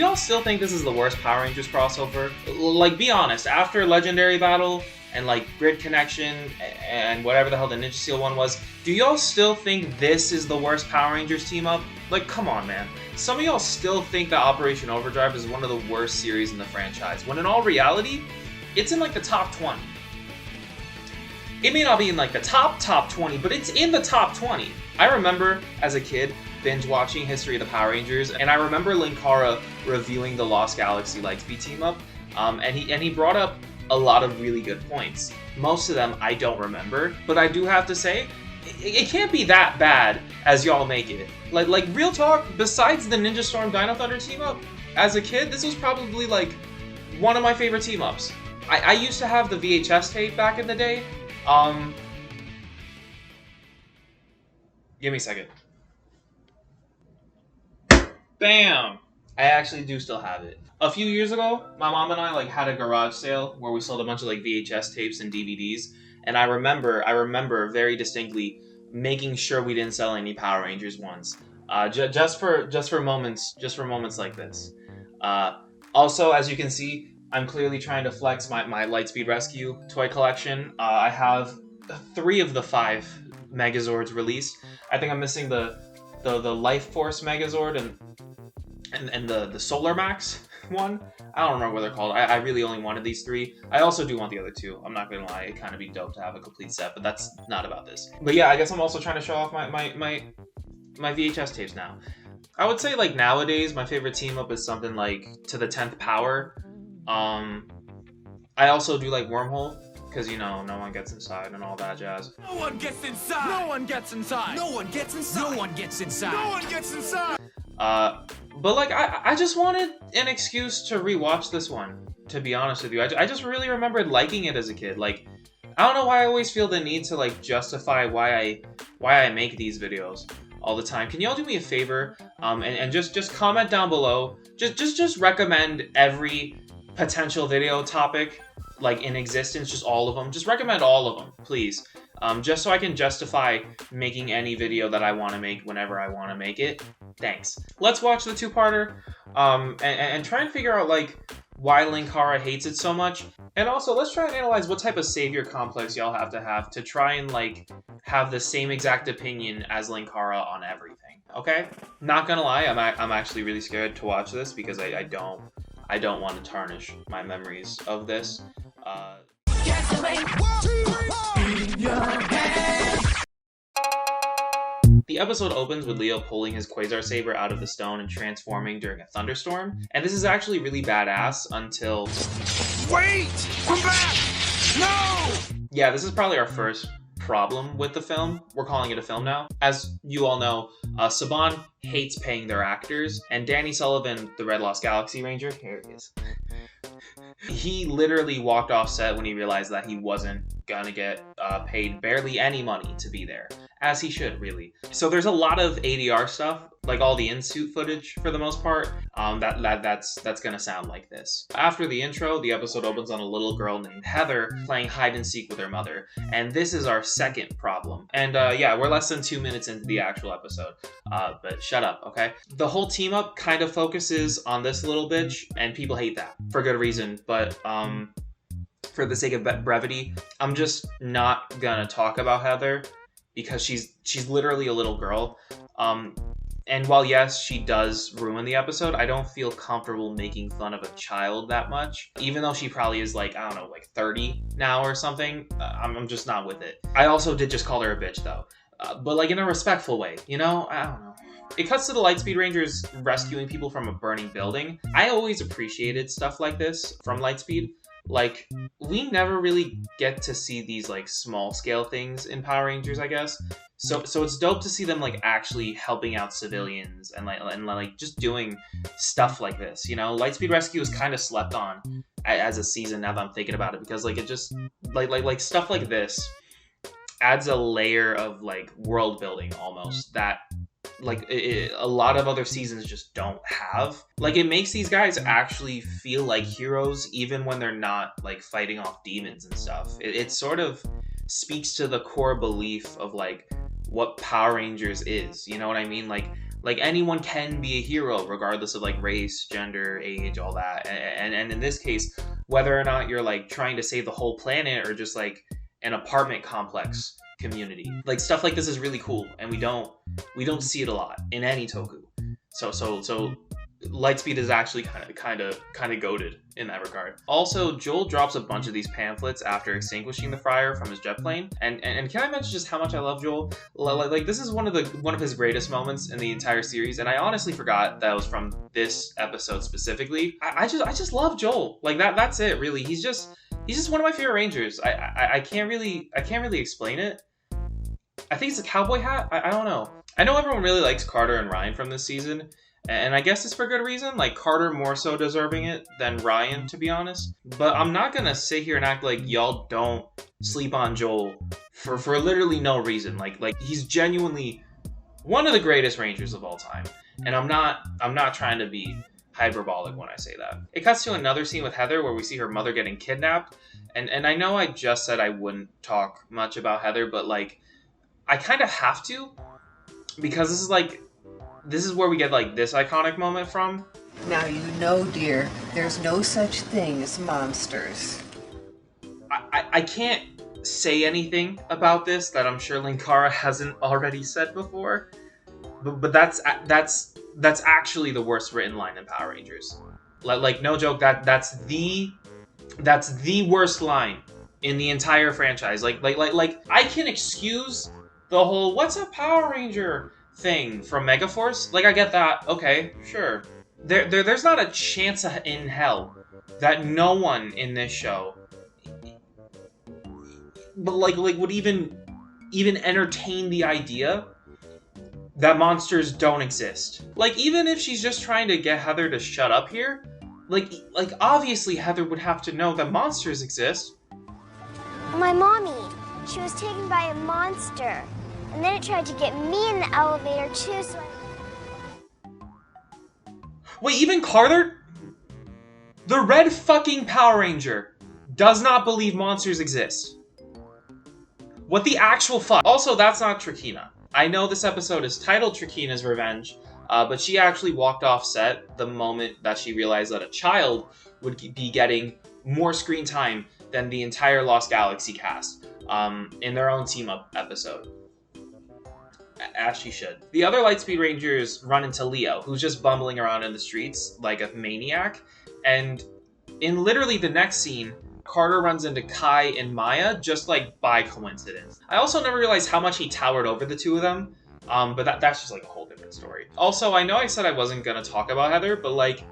y'all still think this is the worst Power Rangers crossover? Like, be honest, after Legendary Battle and like Grid Connection and whatever the hell the Ninja Steel one was, do y'all still think this is the worst Power Rangers team up? Like, come on, man. Some of y'all still think that Operation Overdrive is one of the worst series in the franchise, when in all reality, it's in like the top 20. It may not be in like the top 20, but it's in the top 20. I remember as a kid binge watching History of the Power Rangers, and I remember Linkara reviewing the Lost Galaxy Lightspeed team up, and he brought up a lot of really good points. Most of them I don't remember, but I do have to say, it can't be that bad as y'all make it. Like real talk, besides the Ninja Storm Dino Thunder team up, as a kid, this was probably like one of my favorite team ups. I used to have the VHS tape back in the day. Give me a second. Bam! I actually do still have it. A few years ago, my mom and I like had a garage sale where we sold a bunch of like VHS tapes and DVDs, and I remember very distinctly making sure we didn't sell any Power Rangers ones, just for moments like this. Also, as you can see, I'm clearly trying to flex my Lightspeed Rescue toy collection. I have 3 of the 5 Megazords released. I think I'm missing the Life Force Megazord and the Solar Max one. I don't remember what they're called. I really only wanted these 3. I also do want the other 2. I'm not gonna lie, it'd kind of be dope to have a complete set, but that's not about this. But yeah, I guess I'm also trying to show off my VHS tapes now. I would say like nowadays my favorite team up is something like To the 10th Power. I also do like Wormhole, because, you know, no one gets inside and all that jazz. No one gets inside! No one gets inside! No one gets inside! No one gets inside! No one gets inside! But like, I just wanted an excuse to rewatch this one, to be honest with you. I just really remembered liking it as a kid. Like, I don't know why I always feel the need to like justify why I make these videos all the time. Can y'all do me a favor, and just comment down below, just recommend every potential video topic like in existence, just all of them. Just recommend all of them, please. Just so I can justify making any video that I want to make whenever I want to make it. Thanks. Let's watch the 2-parter, and try and figure out like why Linkara hates it so much. And also, let's try and analyze what type of savior complex y'all have to try and like have the same exact opinion as Linkara on everything. Okay? Not gonna lie, I'm actually really scared to watch this because I don't want to tarnish my memories of this. The episode opens with Leo pulling his Quasar Saber out of the stone and transforming during a thunderstorm, and this is actually really badass until... Wait! Come back! No! Yeah, this is probably our first problem with the film. We're calling it a film now. As you all know, Saban hates paying their actors, and Danny Sullivan, the Red Lost Galaxy Ranger, here he is. He literally walked off set when he realized that he wasn't gonna get paid barely any money to be there, as he should, really. So there's a lot of ADR stuff, like all the in-suit footage for the most part, that's gonna sound like this. After the intro, the episode opens on a little girl named Heather playing hide and seek with her mother, and this is our second problem. And yeah, we're less than 2 minutes into the actual episode, but shut up, okay? The whole team up kind of focuses on this little bitch, and people hate that for good reason, but for the sake of brevity, I'm just not gonna talk about Heather because she's literally a little girl. And while yes, she does ruin the episode, I don't feel comfortable making fun of a child that much. Even though she probably is like, I don't know, like 30 now or something, I'm just not with it. I also did just call her a bitch though, but like in a respectful way, you know? I don't know. It cuts to the Lightspeed Rangers rescuing people from a burning building. I always appreciated stuff like this from Lightspeed. Like, we never really get to see these like small scale things in Power Rangers, I guess. So it's dope to see them like actually helping out civilians and like just doing stuff like this, you know? Lightspeed Rescue is kind of slept on as a season now that I'm thinking about it, because like it just like stuff like this adds a layer of like world building almost that like a lot of other seasons just don't have. Like, it makes these guys actually feel like heroes even when they're not like fighting off demons and stuff. It sort of speaks to the core belief of like what Power Rangers is, you know what I mean? Like Like, anyone can be a hero regardless of like race, gender, age, all that. And in this case, whether or not you're like trying to save the whole planet or just like an apartment complex community, like stuff like this is really cool, and we don't see it a lot in any toku. So Lightspeed is actually kind of goated in that regard. Also, Joel drops a bunch of these pamphlets after extinguishing the fryer from his jet plane, and can I mention just how much I love Joel? Like this is one of his greatest moments in the entire series, and I honestly forgot that was from this episode specifically. I just love Joel. Like that's it really. He's just one of my favorite Rangers. I can't really explain it. I think it's a cowboy hat. I don't know. I know everyone really likes Carter and Ryan from this season, and I guess it's for good reason. Like, Carter more so deserving it than Ryan, to be honest. But I'm not gonna sit here and act like y'all don't sleep on Joel for literally no reason. Like he's genuinely one of the greatest Rangers of all time. And I'm not trying to be hyperbolic when I say that. It cuts to another scene with Heather where we see her mother getting kidnapped. And I know I just said I wouldn't talk much about Heather, but like I kind of have to, because this is where we get like this iconic moment from. Now you know, dear, there's no such thing as monsters. I can't say anything about this that I'm sure Linkara hasn't already said before, but that's actually the worst written line in Power Rangers. Like no joke, that's the worst line in the entire franchise. Like I can excuse the whole "what's a Power Ranger" thing from Megaforce. Like, I get that. Okay, sure. There's not a chance in hell that no one in this show, but like would even entertain the idea that monsters don't exist. Like, even if she's just trying to get Heather to shut up here, like obviously Heather would have to know that monsters exist. My mommy, she was taken by a monster. And then it tried to get me in the elevator too, so Wait, even Carter? The red fucking Power Ranger does not believe monsters exist. What the actual fuck? Also, that's not Trakeena. I know this episode is titled Trakeena's Revenge, but she actually walked off set the moment that she realized that a child would be getting more screen time than the entire Lost Galaxy cast in their own team-up episode. As she should. The other Lightspeed Rangers run into Leo, who's just bumbling around in the streets like a maniac. And in literally the next scene, Carter runs into Kai and Maya just like by coincidence. I also never realized how much he towered over the two of them, but that's just like a whole different story. Also, I know I said I wasn't gonna talk about Heather, but like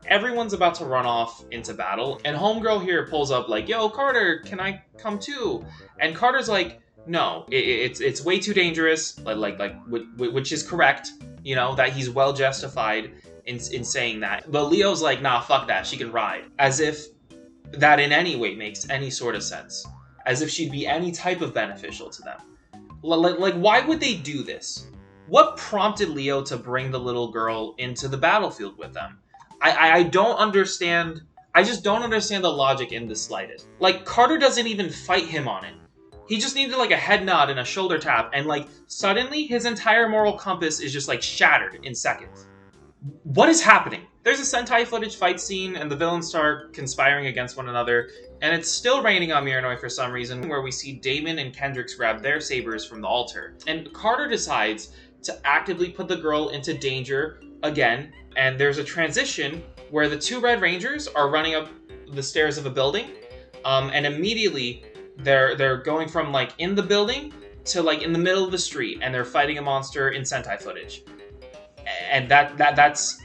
everyone's about to run off into battle, and Homegirl here pulls up like, "Yo, Carter, can I come too?" And Carter's like, "No, it's way too dangerous," which is correct, you know, that he's well justified in saying that. But Leo's like, "Nah, fuck that, she can ride." As if that in any way makes any sort of sense. As if she'd be any type of beneficial to them. Like, why would they do this? What prompted Leo to bring the little girl into the battlefield with them? I don't understand. I just don't understand the logic in the slightest. Like, Carter doesn't even fight him on it. He just needed like a head nod and a shoulder tap, and like suddenly his entire moral compass is just like shattered in seconds. What is happening? There's a Sentai footage fight scene, and the villains start conspiring against one another, and it's still raining on Miranoi for some reason, where we see Damon and Kendricks grab their sabers from the altar. And Carter decides to actively put the girl into danger again, and there's a transition where the two Red Rangers are running up the stairs of a building, and immediately they're going from like in the building to like in the middle of the street, and they're fighting a monster in Sentai footage. And that's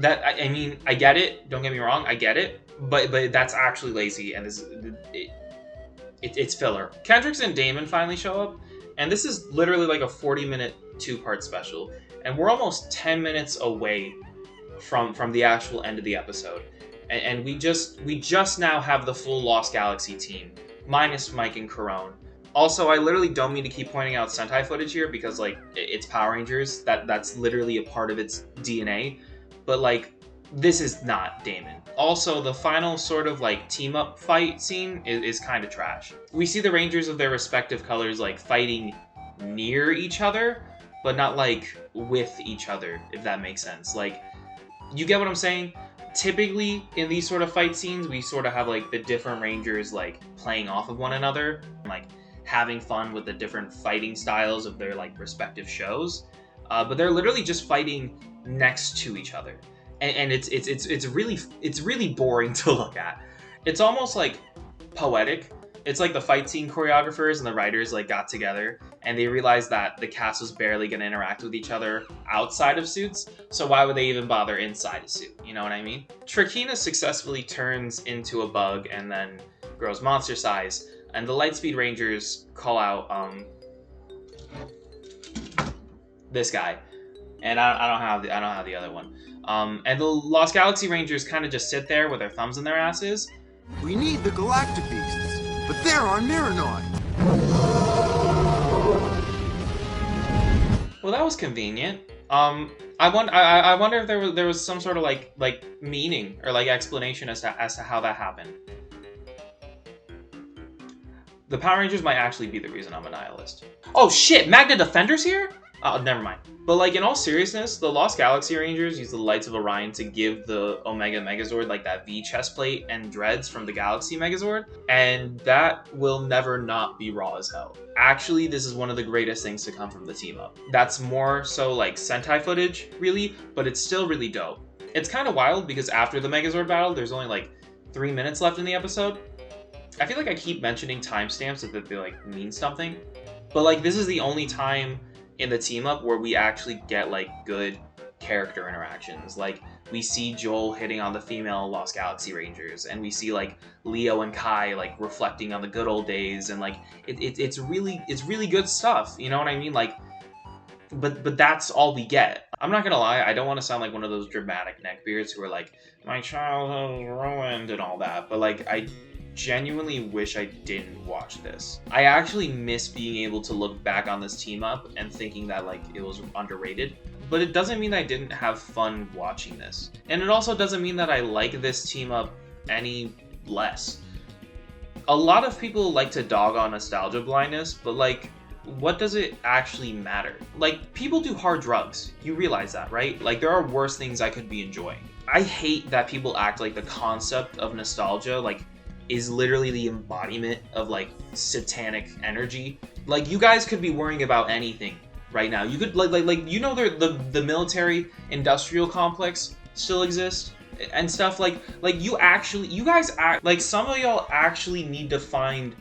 I mean, I get it, don't get me wrong, I get it, but that's actually lazy, and it's filler. Kendricks and Damon finally show up, and this is literally like a 40-minute two-part special, and we're almost 10 minutes away from the actual end of the episode, and we just now have the full Lost Galaxy team, minus Mike and Corone. Also, I literally don't mean to keep pointing out Sentai footage here, because like it's Power Rangers, that's literally a part of its DNA, but like this is not Damon. Also, the final sort of like team up fight scene is kind of trash. We see the Rangers of their respective colors like fighting near each other, but not like with each other, if that makes sense. Like, you get what I'm saying? Typically in these sort of fight scenes, we sort of have like the different Rangers like playing off of one another, like having fun with the different fighting styles of their like respective shows. But they're literally just fighting next to each other, and it's really boring to look at. It's almost like poetic. It's like the fight scene choreographers and the writers like got together and they realized that the cast was barely going to interact with each other outside of suits, so why would they even bother inside a suit? You know what I mean? Trakeena successfully turns into a bug and then grows monster size, and the Lightspeed Rangers call out this guy, and I don't have the other one. And the Lost Galaxy Rangers kind of just sit there with their thumbs in their asses. We need the Galactic Beasts, but they're on Miranoi. Well, that was convenient. I wonder if there was some sort of like meaning or like explanation as to how that happened. The Power Rangers might actually be the reason I'm a nihilist. Oh shit, Magna Defender's here? Oh, never mind. But like in all seriousness, the Lost Galaxy Rangers use the Lights of Orion to give the Omega Megazord like that V chest plate and dreads from the Galaxy Megazord, and that will never not be raw as hell. Actually, this is one of the greatest things to come from the team up. That's more so like Sentai footage, really, but it's still really dope. It's kind of wild because after the Megazord battle, there's only like 3 minutes left in the episode. I feel like I keep mentioning timestamps as if they like mean something, but like this is the only time in the team up where we actually get like good character interactions. Like we see Joel hitting on the female Lost Galaxy Rangers, and we see like Leo and Kai like reflecting on the good old days, and like it's really good stuff. You know what I mean? Like, but that's all we get. I'm not gonna lie, I don't want to sound like one of those dramatic neckbeards who are like, my childhood ruined and all that, but like I genuinely wish I didn't watch this. I actually miss being able to look back on this team up and thinking that like it was underrated, but it doesn't mean I didn't have fun watching this. And it also doesn't mean that I like this team up any less. A lot of people like to dog on nostalgia blindness, but like, what does it actually matter? Like, people do hard drugs. You realize that, right? Like, there are worse things I could be enjoying. I hate that people act like the concept of nostalgia, like, is literally the embodiment of like satanic energy. Like, you guys could be worrying about anything right now. You could like you know, the military industrial complex still exists and stuff. Like you guys act like some of y'all actually need to find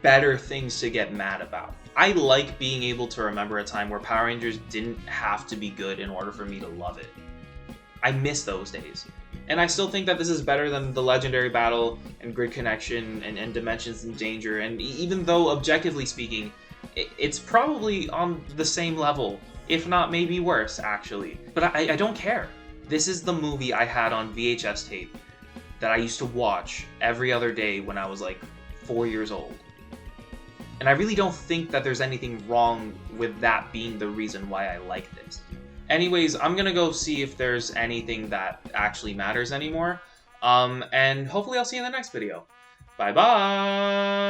better things to get mad about. I like being able to remember a time where Power Rangers didn't have to be good in order for me to love it. I miss those days. And I still think that this is better than the Legendary Battle and Grid Connection and Dimensions in Danger. And even though, objectively speaking, it's probably on the same level, if not maybe worse, actually. But I don't care. This is the movie I had on VHS tape that I used to watch every other day when I was like 4 years old. And I really don't think that there's anything wrong with that being the reason why I like this. Anyways, I'm gonna go see if there's anything that actually matters anymore. And hopefully I'll see you in the next video. Bye-bye!